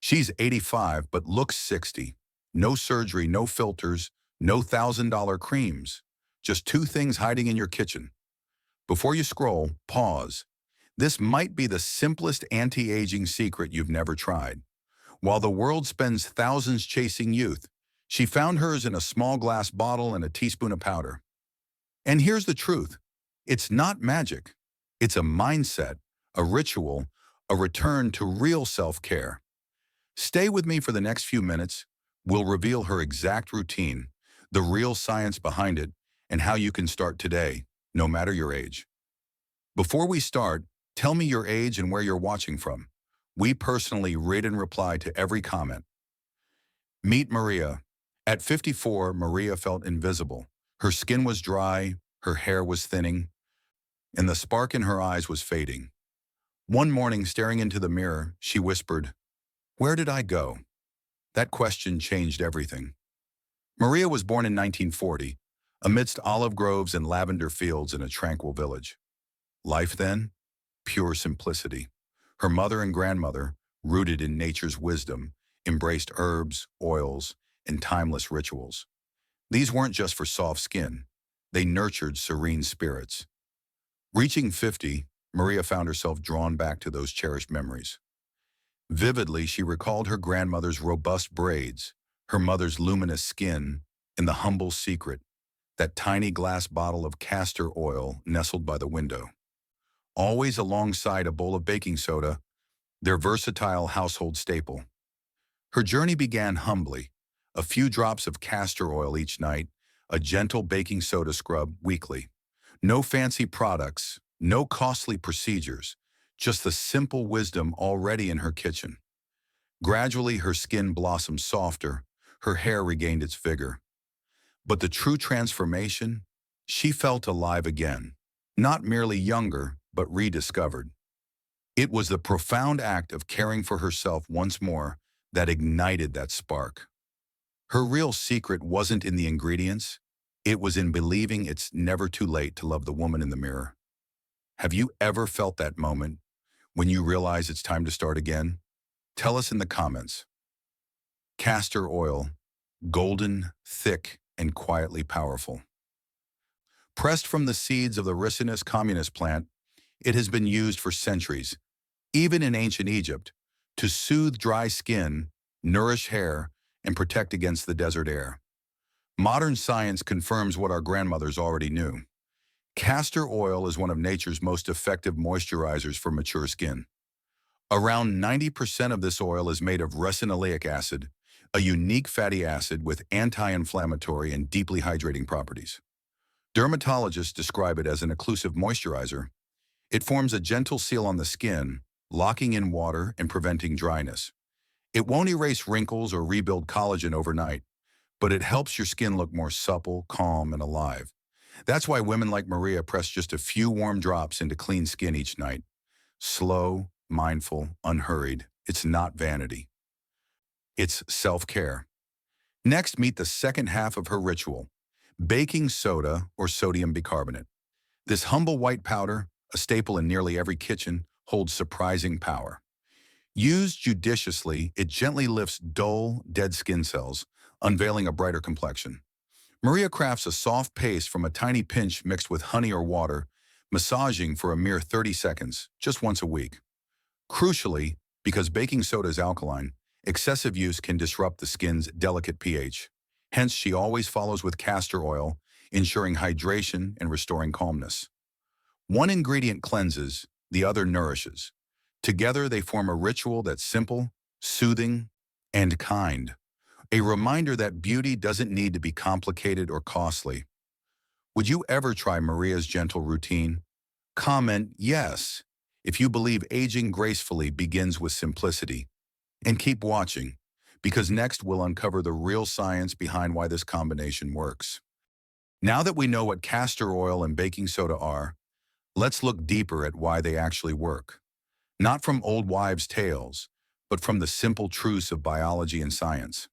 She's 85 but looks 60. No surgery, no filters, no $1,000 creams. Just two things hiding in your kitchen. Before you scroll, pause. This might be the simplest anti-aging secret you've never tried. While the world spends thousands chasing youth, she found hers in a small glass bottle and a teaspoon of powder. And here's the truth. It's not magic. It's a mindset, a ritual, a return to real self-care. Stay with me for the next few minutes. We'll reveal her exact routine, the real science behind it, and how you can start today, no matter your age. Before we start, tell me your age and where you're watching from. We personally read and reply to every comment. Meet Maria. At 54, Maria felt invisible. Her skin was dry, her hair was thinning, and the spark in her eyes was fading. One morning, staring into the mirror, she whispered, "Where did I go?" That question changed everything. Maria was born in 1940, amidst olive groves and lavender fields in a tranquil village. Life then? Pure simplicity. Her mother and grandmother, rooted in nature's wisdom, embraced herbs, oils, and timeless rituals. These weren't just for soft skin. They nurtured serene spirits. Reaching 50, Maria found herself drawn back to those cherished memories. Vividly, she recalled her grandmother's robust braids, her mother's luminous skin, and the humble secret, that tiny glass bottle of castor oil nestled by the window. Always alongside a bowl of baking soda, their versatile household staple. Her journey began humbly, a few drops of castor oil each night, a gentle baking soda scrub weekly. No fancy products, no costly procedures, just the simple wisdom already in her kitchen. Gradually, her skin blossomed softer, her hair regained its vigor. But the true transformation? She felt alive again, not merely younger, but rediscovered. It was the profound act of caring for herself once more that ignited that spark. Her real secret wasn't in the ingredients, it was in believing it's never too late to love the woman in the mirror. Have you ever felt that moment when you realize it's time to start again? Tell us in the comments. Castor oil, golden, thick, and quietly powerful. Pressed from the seeds of the Ricinus communis plant, it has been used for centuries, even in ancient Egypt, to soothe dry skin, nourish hair, and protect against the desert air. Modern science confirms what our grandmothers already knew. Castor oil is one of nature's most effective moisturizers for mature skin. Around 90% of this oil is made of ricinoleic acid, a unique fatty acid with anti-inflammatory and deeply hydrating properties. Dermatologists describe it as an occlusive moisturizer. It forms a gentle seal on the skin, locking in water and preventing dryness. It won't erase wrinkles or rebuild collagen overnight, but it helps your skin look more supple, calm, and alive. That's why women like Maria press just a few warm drops into clean skin each night. Slow, mindful, unhurried. It's not vanity. It's self-care. Next, meet the second half of her ritual, baking soda or sodium bicarbonate. This humble white powder, a staple in nearly every kitchen, holds surprising power. Used judiciously, it gently lifts dull, dead skin cells, unveiling a brighter complexion. Maria crafts a soft paste from a tiny pinch mixed with honey or water, massaging for a mere 30 seconds, just once a week. Crucially, because baking soda is alkaline, excessive use can disrupt the skin's delicate pH. Hence, she always follows with castor oil, ensuring hydration and restoring calmness. One ingredient cleanses, the other nourishes. Together, they form a ritual that's simple, soothing, and kind. A reminder that beauty doesn't need to be complicated or costly. Would you ever try Maria's gentle routine? Comment yes if you believe aging gracefully begins with simplicity. And keep watching, because next we'll uncover the real science behind why this combination works. Now that we know what castor oil and baking soda are, let's look deeper at why they actually work. Not from old wives' tales, but from the simple truths of biology and science.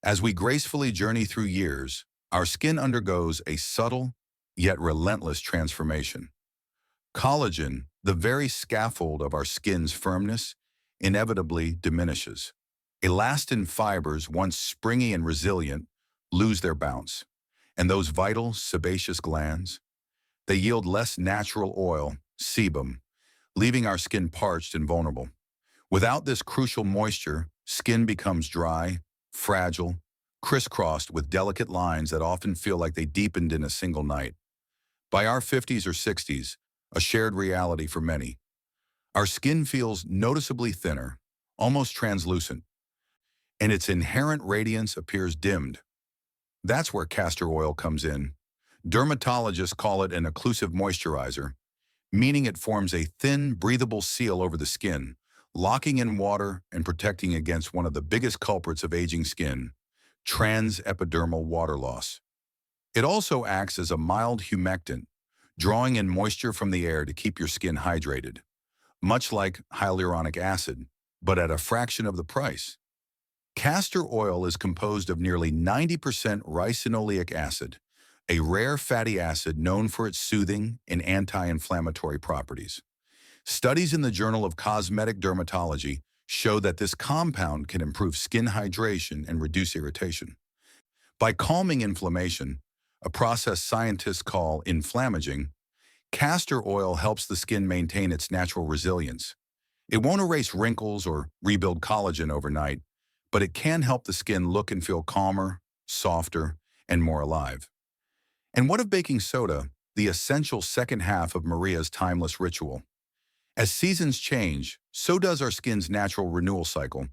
As we gracefully journey through years, our skin undergoes a subtle, yet relentless transformation. Collagen, the very scaffold of our skin's firmness, inevitably diminishes. Elastin fibers, once springy and resilient, lose their bounce. And those vital, sebaceous glands, they yield less natural oil, sebum, leaving our skin parched and vulnerable. Without this crucial moisture, skin becomes dry, fragile, crisscrossed with delicate lines that often feel like they deepened in a single night. By our 50s or 60s, a shared reality for many, our skin feels noticeably thinner, almost translucent, and its inherent radiance appears dimmed. That's where castor oil comes in. Dermatologists call it an occlusive moisturizer, meaning it forms a thin, breathable seal over the skin, locking in water and protecting against one of the biggest culprits of aging skin, transepidermal water loss. It also acts as a mild humectant, drawing in moisture from the air to keep your skin hydrated, much like hyaluronic acid, but at a fraction of the price. Castor oil is composed of nearly 90% ricinoleic acid, a rare fatty acid known for its soothing and anti-inflammatory properties. Studies in the Journal of Cosmetic Dermatology show that this compound can improve skin hydration and reduce irritation. By calming inflammation, a process scientists call inflammaging, castor oil helps the skin maintain its natural resilience. It won't erase wrinkles or rebuild collagen overnight, but it can help the skin look and feel calmer, softer, and more alive. And what of baking soda, the essential second half of Maria's timeless ritual? As seasons change, so does our skin's natural renewal cycle,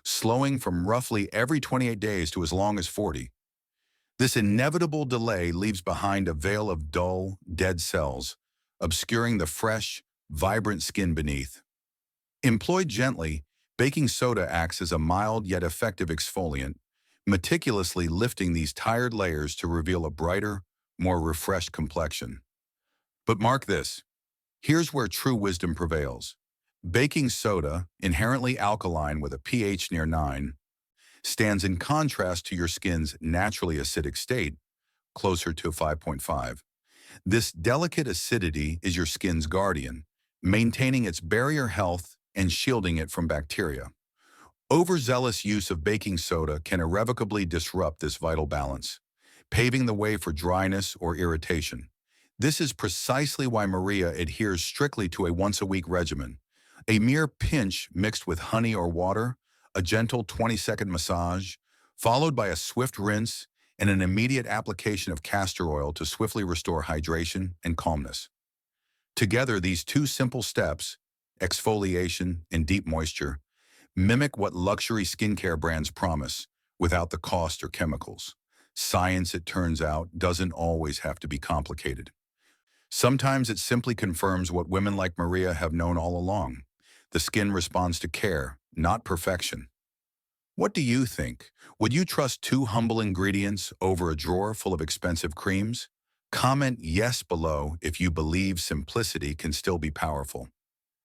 slowing from roughly every 28 days to as long as 40. This inevitable delay leaves behind a veil of dull, dead cells, obscuring the fresh, vibrant skin beneath. Employed gently, baking soda acts as a mild yet effective exfoliant, meticulously lifting these tired layers to reveal a brighter, more refreshed complexion. But mark this, here's where true wisdom prevails. Baking soda, inherently alkaline with a pH near 9, stands in contrast to your skin's naturally acidic state, closer to 5.5. This delicate acidity is your skin's guardian, maintaining its barrier health and shielding it from bacteria. Overzealous use of baking soda can irrevocably disrupt this vital balance, paving the way for dryness or irritation. This is precisely why Maria adheres strictly to a once-a-week regimen. A mere pinch mixed with honey or water, a gentle 20-second massage, followed by a swift rinse and an immediate application of castor oil to swiftly restore hydration and calmness. Together, these two simple steps, exfoliation and deep moisture, mimic what luxury skincare brands promise without the cost or chemicals. Science, it turns out, doesn't always have to be complicated. Sometimes it simply confirms what women like Maria have known all along. The skin responds to care, not perfection. What do you think? Would you trust two humble ingredients over a drawer full of expensive creams? Comment yes below if you believe simplicity can still be powerful.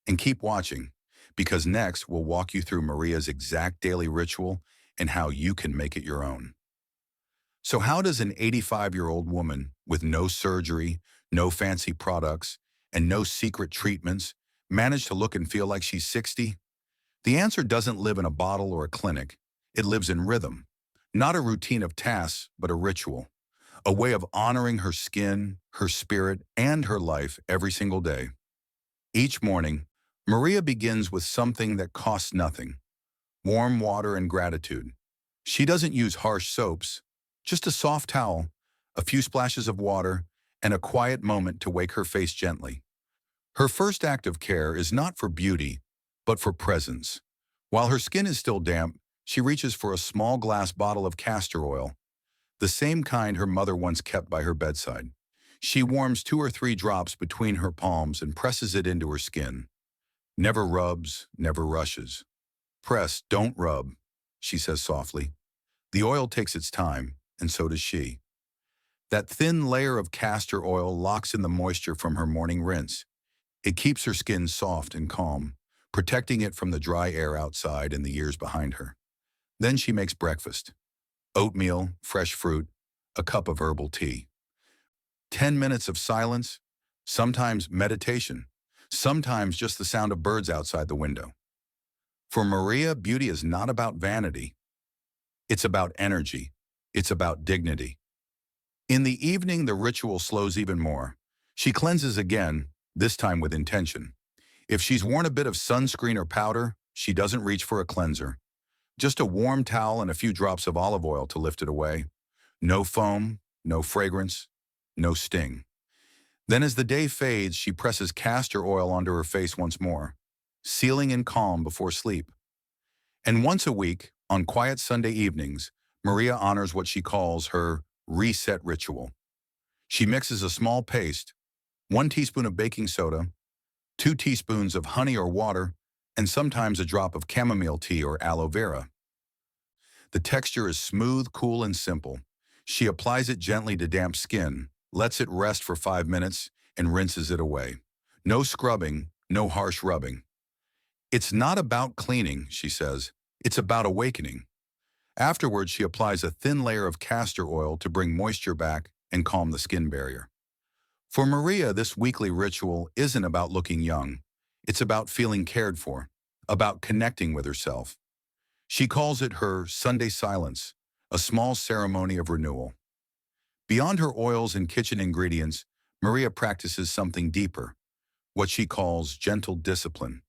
And keep watching, because next we'll walk you through Maria's exact daily ritual and how you can make it your own. So how does an 85-year-old woman with no surgery, no fancy products, and no secret treatments manage to look and feel like she's 60? The answer doesn't live in a bottle or a clinic. It lives in rhythm. Not a routine of tasks, but a ritual. A way of honoring her skin, her spirit, and her life every single day. Each morning, Maria begins with something that costs nothing: warm water and gratitude. She doesn't use harsh soaps, just a soft towel, a few splashes of water, and a quiet moment to wake her face gently. Her first act of care is not for beauty, but for presence. While her skin is still damp, she reaches for a small glass bottle of castor oil, the same kind her mother once kept by her bedside. She warms 2 or 3 drops between her palms and presses it into her skin. Never rubs, never rushes. Press, don't rub, she says softly. The oil takes its time, and so does she. That thin layer of castor oil locks in the moisture from her morning rinse. It keeps her skin soft and calm, protecting it from the dry air outside and the years behind her. Then she makes breakfast: oatmeal, fresh fruit, a cup of herbal tea. 10 minutes of silence, sometimes meditation, sometimes just the sound of birds outside the window. For Maria, beauty is not about vanity. It's about energy. It's about dignity. In the evening, the ritual slows even more. She cleanses again, this time with intention. If she's worn a bit of sunscreen or powder, she doesn't reach for a cleanser. Just a warm towel and a few drops of olive oil to lift it away. No foam, no fragrance, no sting. Then as the day fades, she presses castor oil onto her face once more, sealing in calm before sleep. And once a week, on quiet Sunday evenings, Maria honors what she calls her reset ritual. She mixes a small paste, 1 teaspoon of baking soda, 2 teaspoons of honey or water, and sometimes a drop of chamomile tea or aloe vera. The texture is smooth, cool, and simple. She applies it gently to damp skin, lets it rest for 5 minutes, and rinses it away. No scrubbing, no harsh rubbing. It's not about cleaning, she says. It's about awakening. Afterwards, she applies a thin layer of castor oil to bring moisture back and calm the skin barrier. For Maria, this weekly ritual isn't about looking young. It's about feeling cared for, about connecting with herself. She calls it her Sunday silence, a small ceremony of renewal. Beyond her oils and kitchen ingredients, Maria practices something deeper, what she calls gentle discipline.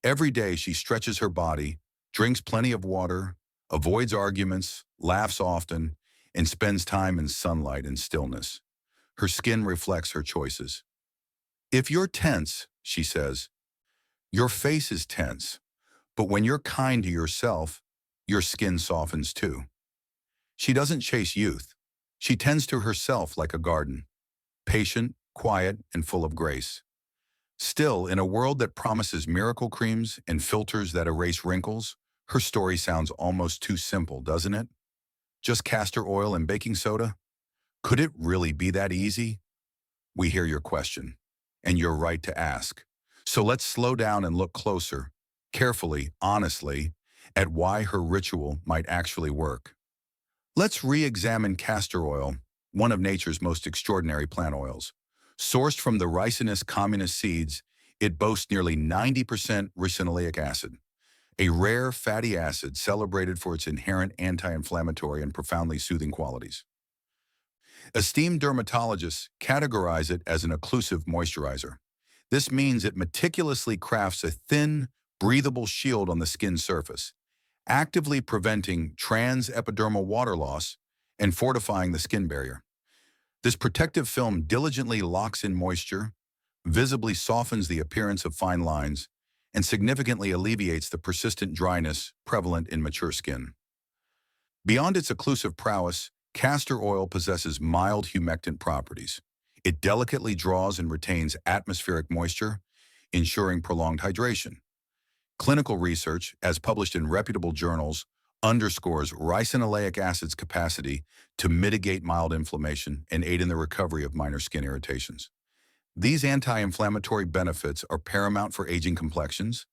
Every day she stretches her body, drinks plenty of water, avoids arguments, laughs often, and spends time in sunlight and stillness. Her skin reflects her choices. If you're tense, she says, your face is tense, but when you're kind to yourself, your skin softens too. She doesn't chase youth. She tends to herself like a garden, patient, quiet, and full of grace. Still, in a world that promises miracle creams and filters that erase wrinkles, her story sounds almost too simple, doesn't it? Just castor oil and baking soda? Could it really be that easy? We hear your question, and you're right to ask. So let's slow down and look closer, carefully, honestly, at why her ritual might actually work. Let's re-examine castor oil, one of nature's most extraordinary plant oils. Sourced from the Ricinus communis seeds, it boasts nearly 90% ricinoleic acid, a rare fatty acid celebrated for its inherent anti-inflammatory and profoundly soothing qualities. Esteemed dermatologists categorize it as an occlusive moisturizer. This means it meticulously crafts a thin, breathable shield on the skin surface, actively preventing transepidermal water loss and fortifying the skin barrier. This protective film diligently locks in moisture, visibly softens the appearance of fine lines, and significantly alleviates the persistent dryness prevalent in mature skin. Beyond its occlusive prowess, castor oil possesses mild humectant properties. It delicately draws and retains atmospheric moisture, ensuring prolonged hydration. Clinical research, as published in reputable journals, underscores ricinoleic acid's capacity to mitigate mild inflammation and aid in the recovery of minor skin irritations. These anti-inflammatory benefits are paramount for aging complexions,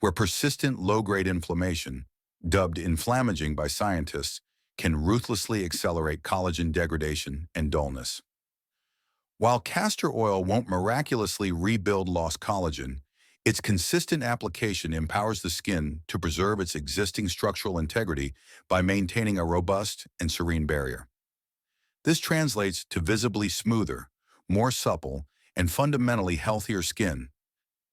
where persistent low-grade inflammation, dubbed inflammaging by scientists, can ruthlessly accelerate collagen degradation and dullness. While castor oil won't miraculously rebuild lost collagen, its consistent application empowers the skin to preserve its existing structural integrity by maintaining a robust and serene barrier. This translates to visibly smoother, more supple, and fundamentally healthier skin,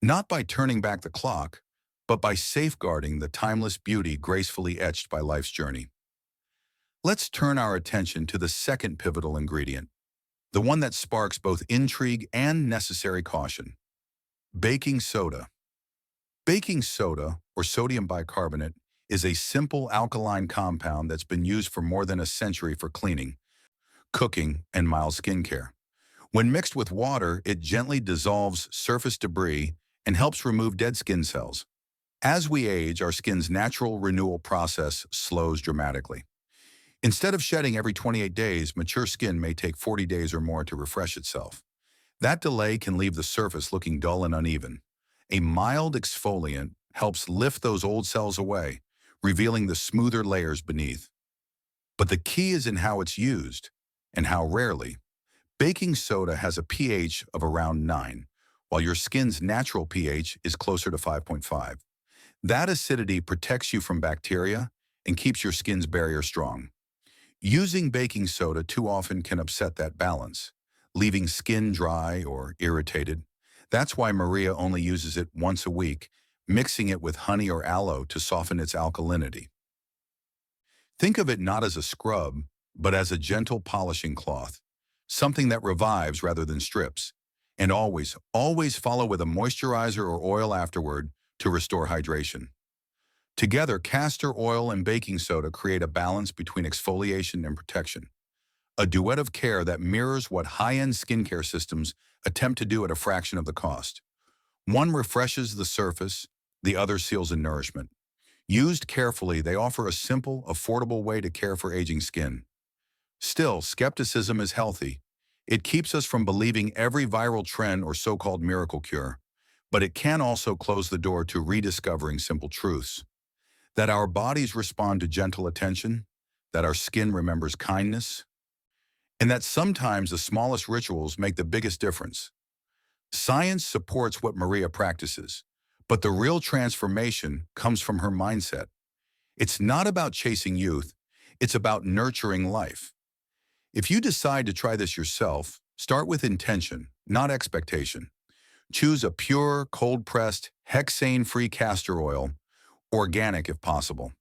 not by turning back the clock, but by safeguarding the timeless beauty gracefully etched by life's journey. Let's turn our attention to the second pivotal ingredient, the one that sparks both intrigue and necessary caution: baking soda. Baking soda, or sodium bicarbonate, is a simple alkaline compound that's been used for more than a century for cleaning, cooking, and mild skincare. When mixed with water, it gently dissolves surface debris and helps remove dead skin cells. As we age, our skin's natural renewal process slows dramatically. Instead of shedding every 28 days, mature skin may take 40 days or more to refresh itself. That delay can leave the surface looking dull and uneven. A mild exfoliant helps lift those old cells away, revealing the smoother layers beneath. But the key is in how it's used and how rarely. Baking soda has a pH of around 9, while your skin's natural pH is closer to 5.5. That acidity protects you from bacteria and keeps your skin's barrier strong. Using baking soda too often can upset that balance, leaving skin dry or irritated. That's why Maria only uses it once a week, mixing it with honey or aloe to soften its alkalinity. Think of it not as a scrub, but as a gentle polishing cloth, something that revives rather than strips. And always follow with a moisturizer or oil afterward to restore hydration. Together, castor oil and baking soda create a balance between exfoliation and protection, a duet of care that mirrors what high-end skincare systems attempt to do at a fraction of the cost. One refreshes the surface, the other seals in nourishment. Used carefully, they offer a simple, affordable way to care for aging skin. Still, skepticism is healthy. It keeps us from believing every viral trend or so-called miracle cure, but it can also close the door to rediscovering simple truths. That our bodies respond to gentle attention, that our skin remembers kindness, and that sometimes the smallest rituals make the biggest difference. Science supports what Maria practices, but the real transformation comes from her mindset. It's not about chasing youth, it's about nurturing life. If you decide to try this yourself, start with intention, not expectation. Choose a pure, cold-pressed, hexane-free castor oil, organic if possible.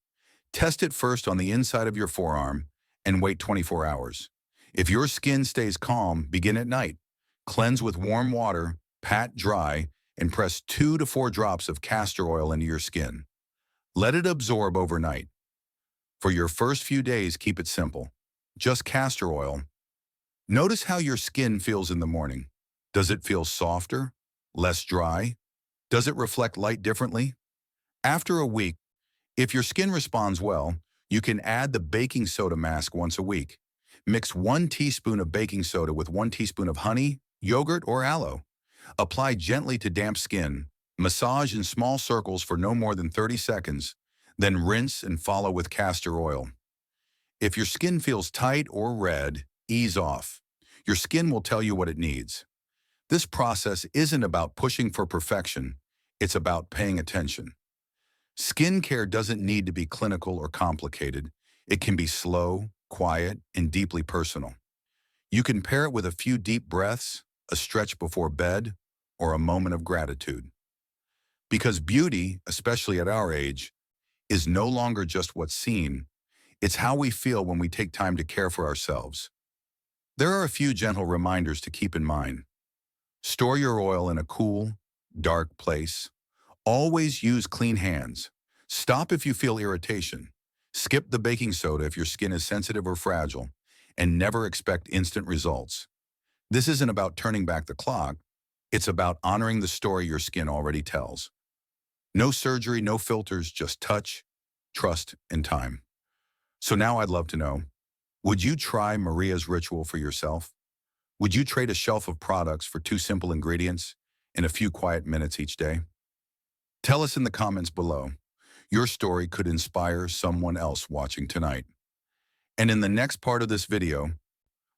Test it first on the inside of your forearm and wait 24 hours. If your skin stays calm, begin at night. Cleanse with warm water, pat dry, and press 2 to 4 drops of castor oil into your skin. Let it absorb overnight. For your first few days, keep it simple. Just castor oil. Notice how your skin feels in the morning. Does it feel softer? Less dry? Does it reflect light differently? After a week, if your skin responds well, you can add the baking soda mask once a week. Mix 1 teaspoon of baking soda with 1 teaspoon of honey, yogurt, or aloe. Apply gently to damp skin. Massage in small circles for no more than 30 seconds. Then rinse and follow with castor oil. If your skin feels tight or red, ease off. Your skin will tell you what it needs. This process isn't about pushing for perfection. It's about paying attention. Skincare doesn't need to be clinical or complicated. It can be slow, quiet, and deeply personal. You can pair it with a few deep breaths, a stretch before bed, or a moment of gratitude. Because beauty, especially at our age, is no longer just what's seen. It's how we feel when we take time to care for ourselves. There are a few gentle reminders to keep in mind. Store your oil in a cool, dark place. Always use clean hands. Stop if you feel irritation. Skip the baking soda if your skin is sensitive or fragile, and never expect instant results. This isn't about turning back the clock. It's about honoring the story your skin already tells. No surgery, no filters, just touch, trust, and time. So now I'd love to know, would you try Maria's ritual for yourself? Would you trade a shelf of products for 2 simple ingredients and a few quiet minutes each day? Tell us in the comments below. Your story could inspire someone else watching tonight. And in the next part of this video,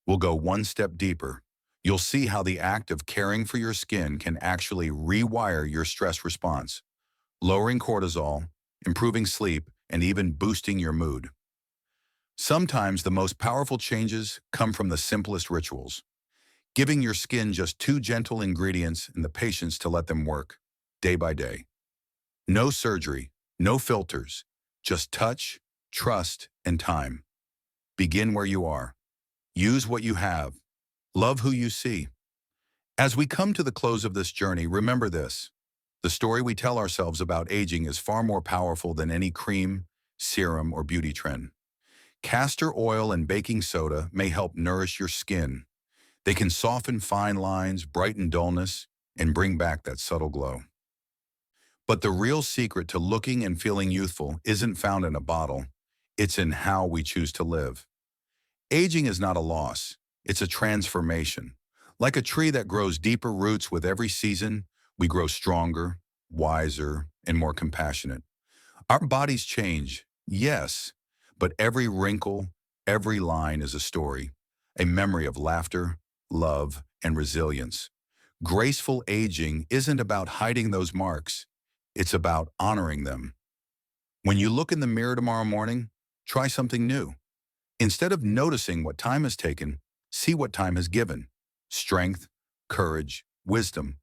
we'll go one step deeper. You'll see how the act of caring for your skin can actually rewire your stress response, lowering cortisol, improving sleep, and even boosting your mood. Sometimes the most powerful changes come from the simplest rituals, giving your skin just 2 gentle ingredients and the patience to let them work, day by day. No surgery, no filters, just touch, trust, and time. Begin where you are. Use what you have. Love who you see. As we come to the close of this journey, remember this. The story we tell ourselves about aging is far more powerful than any cream, serum, or beauty trend. Castor oil and baking soda may help nourish your skin. They can soften fine lines, brighten dullness, and bring back that subtle glow. But the real secret to looking and feeling youthful isn't found in a bottle. It's in how we choose to live. Aging is not a loss. It's a transformation. Like a tree that grows deeper roots with every season, we grow stronger, wiser, and more compassionate. Our bodies change, yes, but every wrinkle, every line is a story, a memory of laughter, love, and resilience. Graceful aging isn't about hiding those marks. It's about honoring them. When you look in the mirror tomorrow morning, try something new. Instead of noticing what time has taken, see what time has given. Strength, courage, wisdom.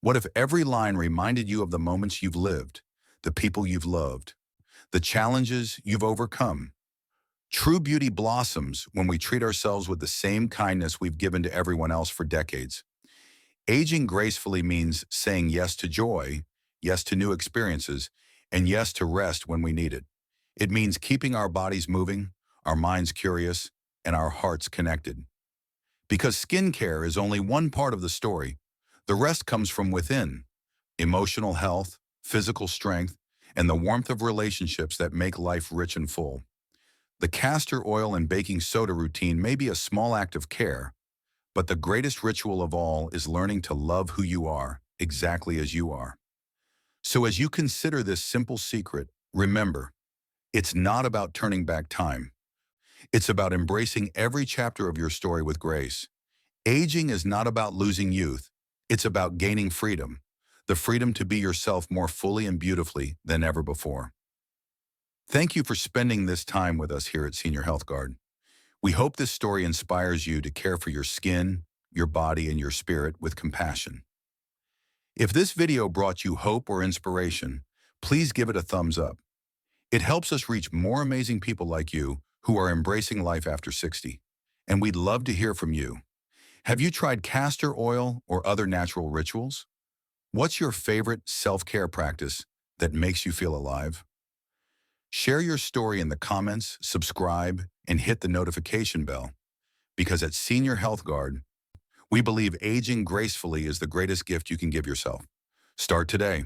What if every line reminded you of the moments you've lived, the people you've loved, the challenges you've overcome? True beauty blossoms when we treat ourselves with the same kindness we've given to everyone else for decades. Aging gracefully means saying yes to joy, yes to new experiences, and yes to rest when we need it. It means keeping our bodies moving, our minds curious, and our hearts connected. Because skincare is only one part of the story, the rest comes from within: emotional health, physical strength, and the warmth of relationships that make life rich and full. The castor oil and baking soda routine may be a small act of care, but the greatest ritual of all is learning to love who you are, exactly as you are. So as you consider this simple secret, remember, it's not about turning back time. It's about embracing every chapter of your story with grace. Aging is not about losing youth. It's about gaining freedom, the freedom to be yourself more fully and beautifully than ever before. Thank you for spending this time with us here at Senior Health Guard. We hope this story inspires you to care for your skin, your body, and your spirit with compassion. If this video brought you hope or inspiration, please give it a thumbs up. It helps us reach more amazing people like you who are embracing life after 60. And we'd love to hear from you. Have you tried castor oil or other natural rituals? What's your favorite self-care practice that makes you feel alive? Share your story in the comments, subscribe, and hit the notification bell, because at Senior Health Guard, we believe aging gracefully is the greatest gift you can give yourself. Start today.